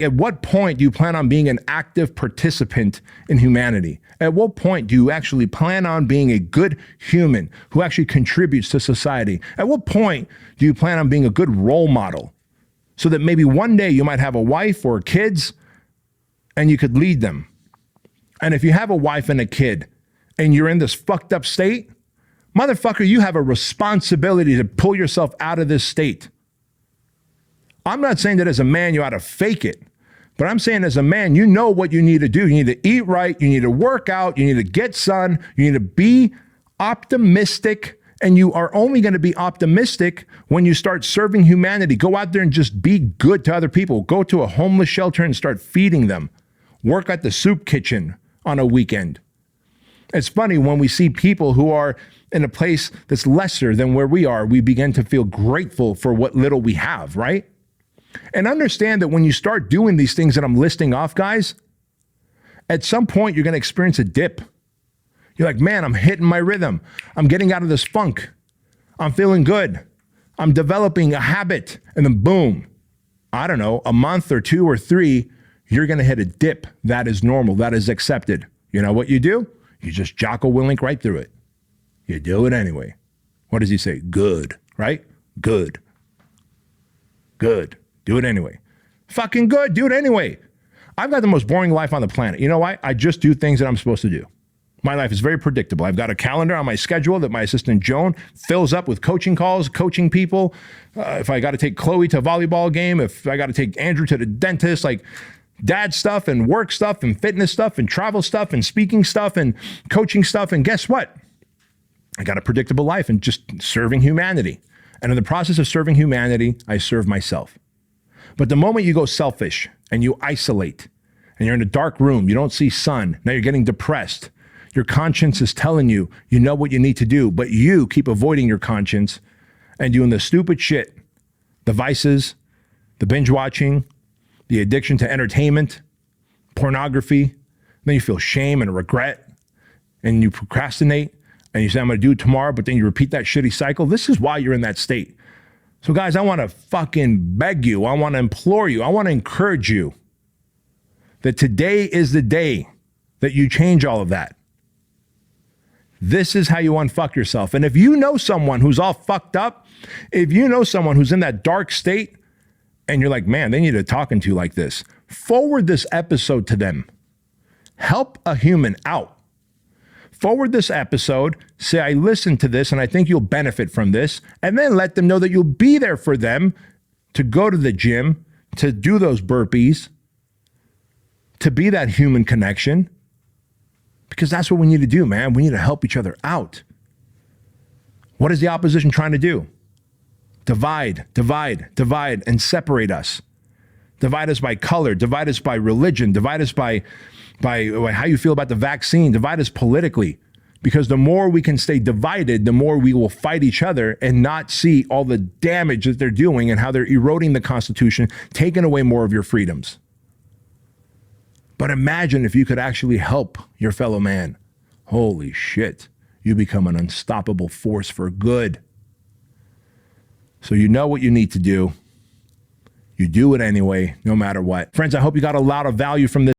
At what point do you plan on being an active participant in humanity? At what point do you actually plan on being a good human who actually contributes to society? At what point do you plan on being a good role model so that maybe one day you might have a wife or kids and you could lead them? And if you have a wife and a kid and you're in this fucked up state, motherfucker, you have a responsibility to pull yourself out of this state. I'm not saying that as a man you ought to fake it, but I'm saying as a man, you know what you need to do. You need to eat right. You need to work out. You need to get sun. You need to be optimistic. And you are only going to be optimistic when you start serving humanity. Go out there and just be good to other people. Go to a homeless shelter and start feeding them. Work at the soup kitchen on a weekend. It's funny when we see people who are in a place that's lesser than where we are, we begin to feel grateful for what little we have, right? And understand that when you start doing these things that I'm listing off, guys, at some point you're going to experience a dip. You're like, man, I'm hitting my rhythm. I'm getting out of this funk. I'm feeling good. I'm developing a habit. And then boom, I don't know, a month or 2 or 3, you're going to hit a dip. That is normal. That is accepted. You know what you do? You just Jocko Willink right through it. You do it anyway. What does he say? Good, right? Good. Good. Do it anyway. Fucking good. Do it anyway. I've got the most boring life on the planet. You know why? I just do things that I'm supposed to do. My life is very predictable. I've got a calendar on my schedule that my assistant Joan fills up with coaching calls, coaching people. If I got to take Chloe to a volleyball game, if I got to take Andrew to the dentist, like dad stuff and work stuff and fitness stuff and travel stuff and speaking stuff and coaching stuff. And guess what? I got a predictable life and just serving humanity. And in the process of serving humanity, I serve myself. But the moment you go selfish and you isolate and you're in a dark room, you don't see sun, now you're getting depressed. Your conscience is telling you, you know what you need to do, but you keep avoiding your conscience and doing the stupid shit, the vices, the binge watching, the addiction to entertainment, pornography. Then you feel shame and regret and you procrastinate and you say, I'm going to do it tomorrow, but then you repeat that shitty cycle. This is why you're in that state. So guys, I want to fucking beg you. I want to implore you. I want to encourage you that today is the day that you change all of that. This is how you unfuck yourself. And if you know someone who's all fucked up, if you know someone who's in that dark state and you're like, man, they need a talking to like this, forward this episode to them. Help a human out. Forward this episode, say, I listened to this and I think you'll benefit from this, and then let them know that you'll be there for them to go to the gym, to do those burpees, to be that human connection, because that's what we need to do, man. We need to help each other out. What is the opposition trying to do? Divide, divide, divide, and separate us. Divide us by color, divide us by religion, divide us by how you feel about the vaccine, divide us politically. Because the more we can stay divided, the more we will fight each other and not see all the damage that they're doing and how they're eroding the Constitution, taking away more of your freedoms. But imagine if you could actually help your fellow man. Holy shit, you become an unstoppable force for good. So you know what you need to do. You do it anyway, no matter what. Friends, I hope you got a lot of value from this.